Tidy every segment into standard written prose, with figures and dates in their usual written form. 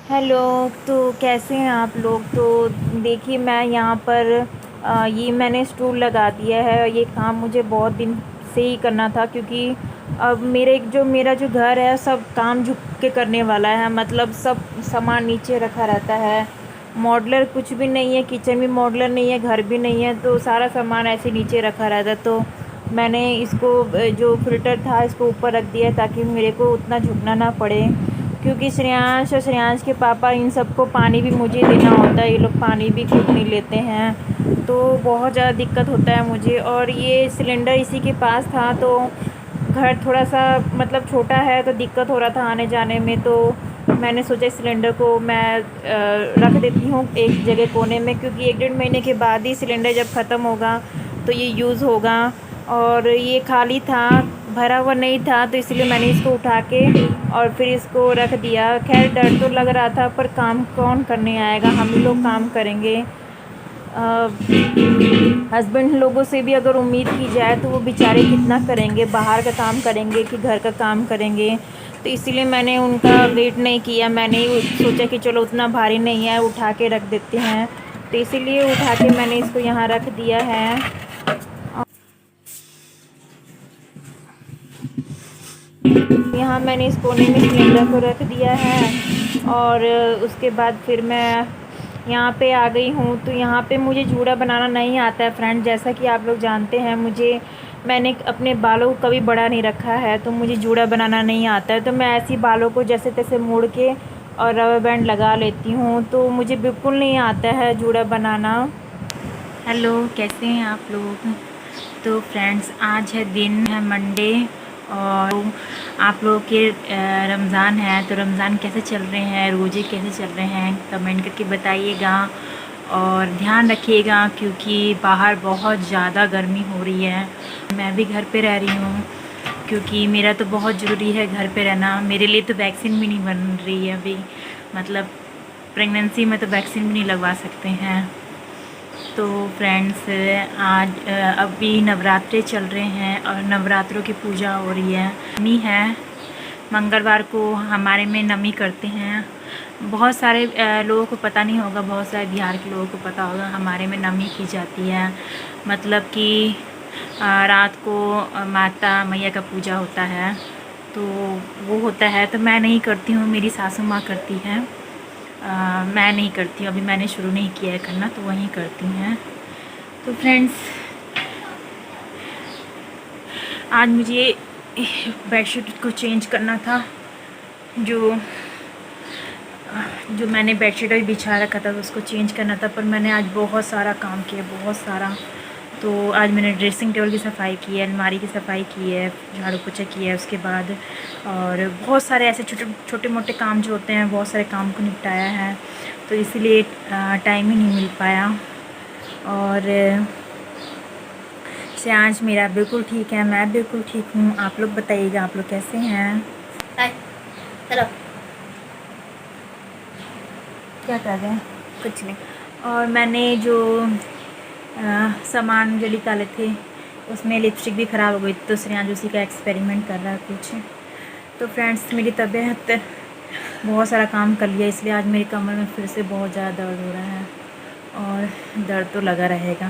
Hello. तो कैसे हैं आप लोग? तो देखिए, मैं यहाँ पर ये मैंने स्टूल लगा दिया है। ये काम मुझे बहुत दिन से ही करना था, क्योंकि अब मेरा जो घर है, सब काम झुक के करने वाला है। मतलब सब सामान नीचे रखा रहता है। मॉडलर कुछ भी नहीं है, किचन भी मॉडलर नहीं है, घर भी नहीं है, तो सारा सामान ऐसे नीचे रखा रहता है। तो मैंने इसको जो फ़िल्टर था इसको ऊपर रख दिया है, ताकि मेरे को उतना झुकना ना पड़े। क्योंकि श्रेयांश और श्रेयांश के पापा, इन सबको पानी भी मुझे देना होता है। ये लोग पानी भी खुद नहीं लेते हैं, तो बहुत ज़्यादा दिक्कत होता है मुझे। और ये सिलेंडर इसी के पास था, तो घर थोड़ा सा मतलब छोटा है, तो दिक्कत हो रहा था आने जाने में। तो मैंने सोचा इस सिलेंडर को मैं रख देती हूँ एक जगह कोने में, क्योंकि 1 डेढ़ महीने के बाद ही सिलेंडर जब ख़त्म होगा तो ये यूज़ होगा। और ये खाली था, भरा हुआ नहीं था, तो इसलिए मैंने इसको उठा के और फिर इसको रख दिया। खैर, डर तो लग रहा था, पर काम कौन करने आएगा, हम ही लोग काम करेंगे। हस्बैंड लोगों से भी अगर उम्मीद की जाए तो वो बेचारे कितना करेंगे, बाहर का काम करेंगे कि घर का काम करेंगे। तो इसीलिए मैंने उनका वेट नहीं किया। मैंने ही सोचा कि चलो उतना भारी नहीं है, उठा के रख देते हैं। तो इसीलिए उठा के मैंने इसको यहाँ रख दिया है। यहाँ मैंने इस कोने में सिलेंडर को रख दिया है। और उसके बाद फिर मैं यहाँ पे आ गई हूँ। तो यहाँ पे मुझे जूड़ा बनाना नहीं आता है फ्रेंड, जैसा कि आप लोग जानते हैं। मैंने अपने बालों को कभी बड़ा नहीं रखा है, तो मुझे जूड़ा बनाना नहीं आता है। तो मैं ऐसी बालों को जैसे तैसे मोड़ के और रबर बैंड लगा लेती हूँ। तो मुझे बिल्कुल नहीं आता है जूड़ा बनाना। हेलो, कैसे हैं आप लोग? तो फ्रेंड्स, आज है दिन है मंडे, और आप लोगों के रमज़ान है, तो रमज़ान कैसे चल रहे हैं, रोज़े कैसे चल रहे हैं, कमेंट करके बताइएगा। और ध्यान रखिएगा, क्योंकि बाहर बहुत ज़्यादा गर्मी हो रही है। मैं भी घर पे रह रही हूँ, क्योंकि मेरा तो बहुत ज़रूरी है घर पे रहना। मेरे लिए तो वैक्सीन भी नहीं बन रही है अभी, मतलब प्रेगनेंसी में तो वैक्सीन भी नहीं लगवा सकते हैं। तो फ्रेंड्स, आज अभी नवरात्रे चल रहे हैं और नवरात्रों की पूजा हो रही है। नवमी है, मंगलवार को हमारे में नवमी करते हैं। बहुत सारे लोगों को पता नहीं होगा, बहुत सारे बिहार के लोगों को पता होगा, हमारे में नवमी की जाती है। मतलब कि रात को माता मैया का पूजा होता है, तो वो होता है। तो मैं नहीं करती हूँ, मेरी सासू माँ करती हैं। मैं नहीं करती हूँ, अभी मैंने शुरू नहीं किया है करना, तो वहीं करती हैं। तो फ्रेंड्स, आज मुझे बेडशीट को चेंज करना था। जो जो मैंने बेडशीट अभी बिछा रखा था उसको चेंज करना था, पर मैंने आज बहुत सारा काम किया, बहुत सारा। तो आज मैंने ड्रेसिंग टेबल की सफाई की है, अलमारी की सफाई की है, झाड़ू पोछा किया है उसके बाद। और बहुत सारे ऐसे छोटे मोटे काम जो होते हैं, बहुत सारे काम को निपटाया है, तो इसीलिए टाइम ही नहीं मिल पाया। और श्रेयांश मेरा बिल्कुल ठीक है, मैं बिल्कुल ठीक हूँ। आप लोग बताइएगा, आप लोग कैसे हैं? हेलो। क्या कर रहे हैं? कुछ नहीं। और मैंने जो सामान जो निकाले थे उसमें लिपस्टिक भी ख़राब हो गई, तो श्रेयांश उसी का एक्सपेरिमेंट कर रहा है कुछ। तो फ्रेंड्स, मेरी तबीयत, बहुत सारा काम कर लिया, इसलिए आज मेरी कमर में फिर से बहुत ज़्यादा दर्द हो रहा है, और दर्द तो लगा रहेगा।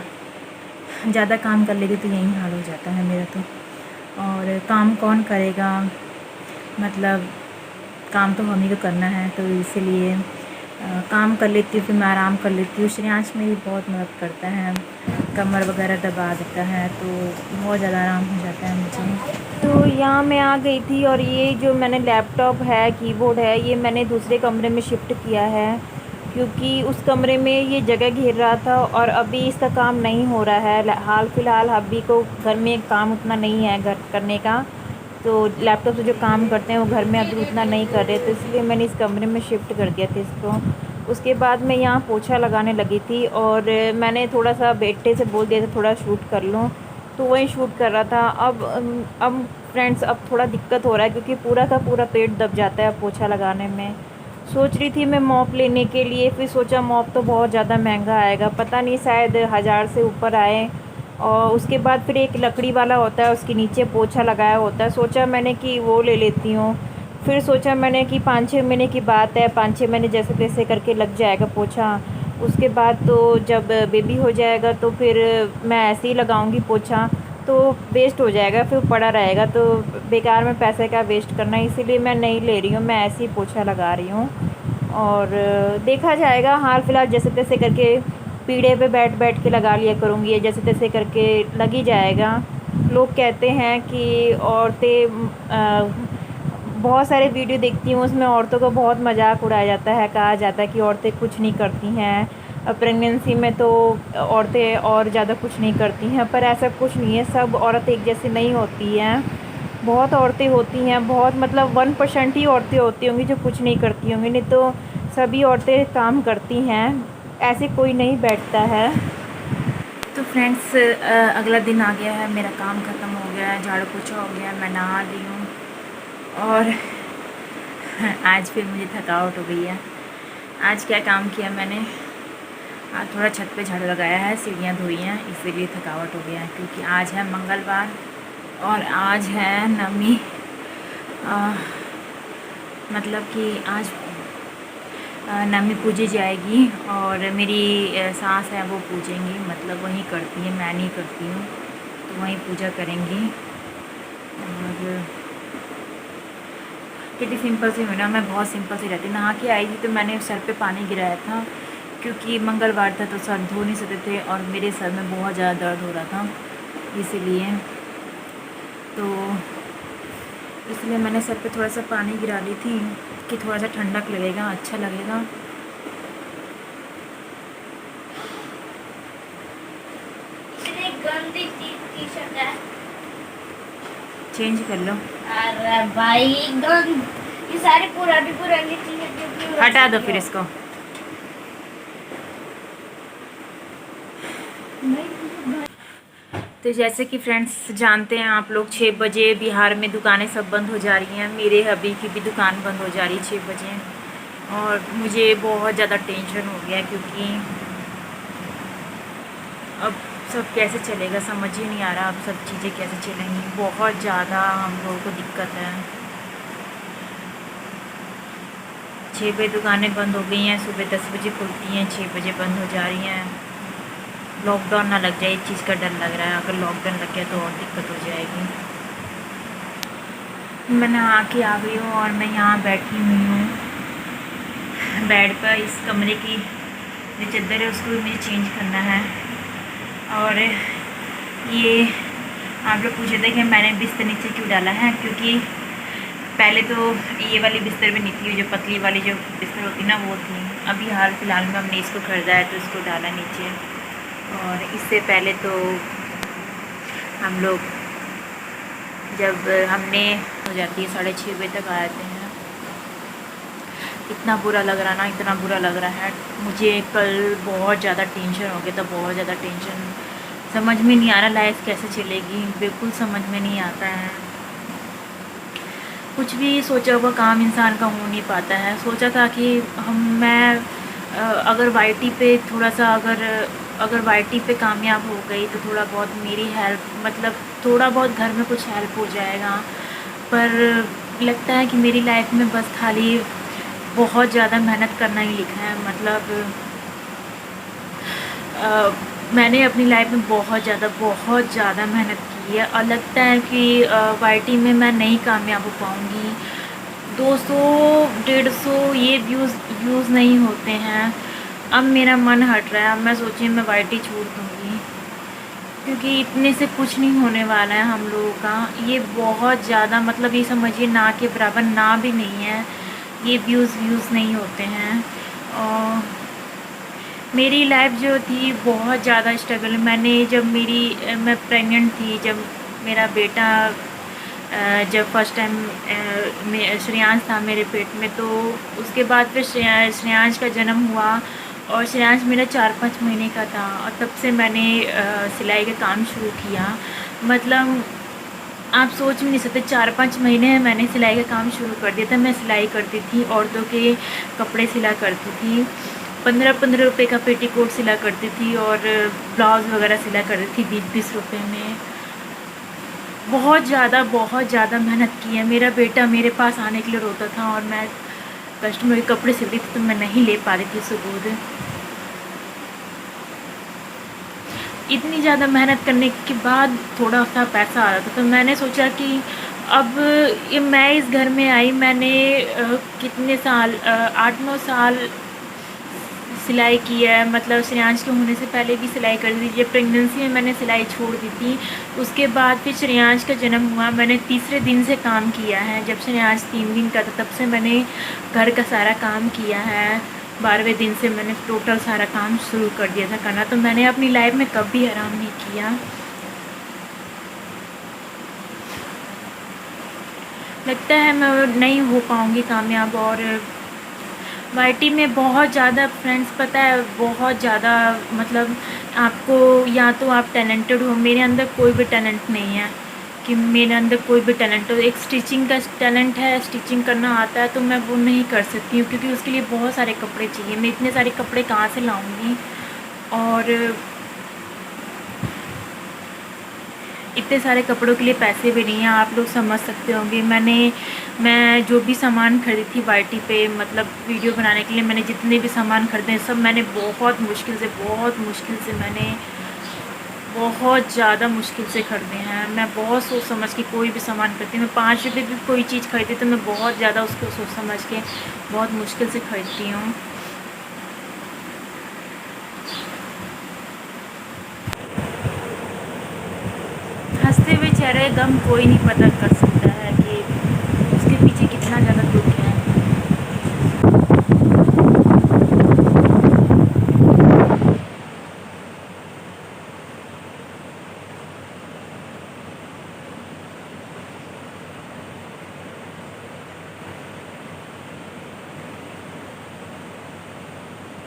ज़्यादा काम कर लेती तो यही हाल हो जाता है मेरा तो। और काम कौन करेगा, मतलब काम तो हम ही को करना है, तो इसीलिए काम कर लेती हूँ, फिर मैं आराम कर लेती हूँ। श्रेयांश मेरी बहुत मदद करता है, कमर वगैरह दबा देता है, तो बहुत ज़्यादा आराम हो जाता है मुझे। तो यहाँ मैं आ गई थी, और ये जो मैंने लैपटॉप है, कीबोर्ड है, ये मैंने दूसरे कमरे में शिफ्ट किया है, क्योंकि उस कमरे में ये जगह घेर रहा था, और अभी इसका काम नहीं हो रहा है। हाल फ़िलहाल अभी को घर में काम उतना नहीं है घर करने का, तो लैपटॉप से जो काम करते हैं वो घर में अभी उतना नहीं कर रहे, तो इसलिए मैंने इस कमरे में शिफ्ट कर दिया था इसको। उसके बाद मैं यहाँ पोछा लगाने लगी थी, और मैंने थोड़ा सा बेटे से बोल दिया था थोड़ा शूट कर लूँ, तो वही शूट कर रहा था। अब फ्रेंड्स, अब थोड़ा दिक्कत हो रहा है, क्योंकि पूरा का पूरा पेट दब जाता है पोछा लगाने में। सोच रही थी मैं मॉप लेने के लिए, फिर सोचा मॉप तो बहुत ज़्यादा महंगा आएगा, पता नहीं शायद 1000 से ऊपर आए। और उसके बाद फिर एक लकड़ी वाला होता है, उसके नीचे पोछा लगाया होता है, सोचा मैंने कि वो ले लेती हूँ। फिर सोचा मैंने कि 5-6 महीने की बात है, 5-6 महीने जैसे तैसे करके लग जाएगा पोछा। उसके बाद तो जब बेबी हो जाएगा तो फिर मैं ऐसे ही लगाऊंगी पोछा, तो वेस्ट हो जाएगा, फिर पड़ा रहेगा, तो बेकार में पैसे का वेस्ट करना, इसीलिए मैं नहीं ले रही हूँ, मैं ऐसे ही पोछा लगा रही हूँ। और देखा जाएगा, हाल फिलहाल जैसे तैसे करके पीढ़े पे बैठ बैठ के लगा लिया करूँगी, या जैसे तैसे करके लग ही जाएगा। लोग कहते हैं कि औरतें बहुत सारे वीडियो देखती हूँ, उसमें औरतों का बहुत मजाक उड़ाया जाता है, कहा जाता है कि औरतें कुछ नहीं करती हैं, प्रेगनेंसी में तो औरतें और ज़्यादा कुछ नहीं करती हैं, पर ऐसा कुछ नहीं है, सब औरत एक जैसी नहीं होती हैं। बहुत औरतें होती हैं, बहुत मतलब 1% ही औरतें होती होंगी जो कुछ नहीं करती होंगी, नहीं तो सभी औरतें काम करती हैं, ऐसे कोई नहीं बैठता है। तो फ्रेंड्स, अगला दिन आ गया है, मेरा काम ख़त्म हो गया है, झाड़ू पोछा हो गया है, मैं नहा ली हूँ और आज फिर मुझे थकावट हो गई है। आज क्या काम किया मैंने, आज थोड़ा छत पे झाड़ू लगाया है, सीढ़ियाँ धोई हैं, इसीलिए थकावट हो गया है, क्योंकि आज है मंगलवार और आज है नवमी, मतलब कि आज नवमी पूजी जाएगी और मेरी सास है वो पूजेंगी, मतलब वहीं करती है, मैं नहीं करती हूँ, तो वहीं पूजा करेंगी। और कितनी सिंपल सी हूँ ना मैं, बहुत सिंपल सी रहती। नहा के आई थी तो मैंने सर पे पानी गिराया था, क्योंकि मंगलवार था तो सर धो नहीं सकते थे और मेरे सर में बहुत ज़्यादा दर्द हो रहा था, इसीलिए मैंने सर पे थोड़ा सा पानी गिरा ली थी कि थोड़ा सा ठंडक लगेगा, अच्छा लगेगा। इतनी गंदी टी शर्ट है। चेंज कर लो। अरे भाई गंद, ये सारी पुरानी पुरानी चीजें हटा दो फिर इसको। तो जैसे कि फ्रेंड्स जानते हैं आप लोग, 6 बजे बिहार में दुकानें सब बंद हो जा रही हैं, मेरे हबी की भी दुकान बंद हो जा रही है 6 बजे, और मुझे बहुत ज़्यादा टेंशन हो गया, क्योंकि अब सब कैसे चलेगा समझ ही नहीं आ रहा, अब सब चीज़ें कैसे चलेंगी, बहुत ज़्यादा हम लोगों को दिक्कत है। 6 बजे दुकानें बंद हो गई हैं, सुबह 10 बजे खुलती हैं, 6 बजे बंद हो जा रही हैं। लॉकडाउन ना लग जाए, इस चीज़ का डर लग रहा है, अगर लॉकडाउन लग गया तो और दिक्कत हो जाएगी। मैं नहा के आ गई हूँ और मैं यहाँ बैठी हुई हूँ बेड पर। इस कमरे की जो चादर है उसको भी मुझे चेंज करना है। और ये आप लोग पूछे थे कि मैंने बिस्तर नीचे क्यों डाला है, क्योंकि पहले तो ये वाली बिस्तर भी नहीं थी, जो पतली वाली जो बिस्तर होती ना वो थी, अभी हाल फिलहाल में हमने इसको खरीदा है तो इसको डाला नीचे। और इससे पहले तो हम लोग जब हमने हो जाती है 6:30 बजे तक आ जाते हैं। इतना बुरा लग रहा ना, इतना बुरा लग रहा है मुझे, कल बहुत ज़्यादा टेंशन हो गया था, बहुत ज़्यादा टेंशन, समझ में नहीं आ रहा लाइफ कैसे चलेगी, बिल्कुल समझ में नहीं आता है। कुछ भी सोचा हुआ काम इंसान का हो नहीं पाता है। सोचा था कि अगर वाईटी पे थोड़ा सा अगर वाईटी पे कामयाब हो गई तो थोड़ा बहुत मेरी हेल्प, मतलब थोड़ा बहुत घर में कुछ हेल्प हो जाएगा, पर लगता है कि मेरी लाइफ में बस खाली बहुत ज़्यादा मेहनत करना ही लिखा है। मतलब मैंने अपनी लाइफ में बहुत ज़्यादा मेहनत की है, और लगता है कि वाईटी में मैं नहीं कामयाब हो पाऊँगी। 200-150 ये व्यूज़ नहीं होते हैं। अब मेरा मन हट रहा है, अब मैं सोची मैं वाईटी छोड़ दूँगी, क्योंकि इतने से कुछ नहीं होने वाला है हम लोगों का। ये बहुत ज़्यादा, मतलब ये समझिए ना के बराबर, ना भी नहीं है, ये व्यूज़ नहीं होते हैं। और मेरी लाइफ जो थी बहुत ज़्यादा स्ट्रगल, मैं प्रेग्नेंट थी, जब मेरा बेटा जब फर्स्ट टाइम श्रेयांश था मेरे पेट में, तो उसके बाद फिर श्रेयांश का जन्म हुआ, और श्रेयांश मेरा 4-5 महीने का था, और तब से मैंने सिलाई का काम शुरू किया। मतलब आप सोच भी नहीं सकते, 4-5 महीने में मैंने सिलाई का काम शुरू कर दिया था। मैं सिलाई करती थी, औरतों के कपड़े सिला करती थी, 15-15 रुपये का पेटीकोट सिला करती थी, और ब्लाउज़ वगैरह सिला करती थी 20-20 रुपये में। बहुत ज़्यादा मेहनत की है। मेरा बेटा मेरे पास आने के लिए रोता था और मैं कस्टमर के कपड़े सिलती थी तो मैं नहीं ले पा रही थी सबूत। इतनी ज़्यादा मेहनत करने के बाद थोड़ा सा पैसा आ रहा था तो मैंने सोचा कि अब ये मैं इस घर में आई, मैंने कितने साल 8-9 साल सिलाई की है, मतलब श्रेयांश के होने से पहले भी सिलाई कर दी थी। जब प्रेगनेंसी में मैंने सिलाई छोड़ दी थी, उसके बाद फिर श्रेयांश का जन्म हुआ, मैंने तीसरे दिन से काम किया है। जब श्रेयांश 3 दिन का था तब से मैंने घर का सारा काम किया है। 12वें दिन से मैंने टोटल सारा काम शुरू कर दिया था करना। तो मैंने अपनी लाइफ में कभी आराम नहीं किया। लगता है मैं नहीं हो पाऊँगी कामयाब। और वाईटी में बहुत ज़्यादा फ्रेंड्स, पता है बहुत ज़्यादा, मतलब आपको या तो आप टैलेंटेड हो, मेरे अंदर कोई भी टैलेंट नहीं है कि मेरे अंदर कोई भी टैलेंट हो। एक स्टिचिंग का टैलेंट है, स्टिचिंग करना आता है, तो मैं वो नहीं कर सकती हूँ क्योंकि उसके लिए बहुत सारे कपड़े चाहिए। मैं इतने सारे कपड़े कहाँ से लाऊँगी, और इतने सारे कपड़ों के लिए पैसे भी नहीं हैं। आप लोग समझ सकते होंगे। मैं जो भी सामान खरीदी थी वाईटी पे, मतलब वीडियो बनाने के लिए मैंने जितने भी सामान खरीदे सब मैंने बहुत मुश्किल से मैंने बहुत ज़्यादा मुश्किल से खरीदे हैं। मैं बहुत सोच समझ के कोई भी सामान खरीदती हूँ। मैं 5 रुपये की कोई चीज़ खरीदी तो मैं बहुत ज़्यादा उसको सोच समझ के बहुत मुश्किल से खरीदती हूँ। हंसते हुए चेहरे गम कोई नहीं पता कर सकता है कि उसके पीछे कितना ज़्यादा दुख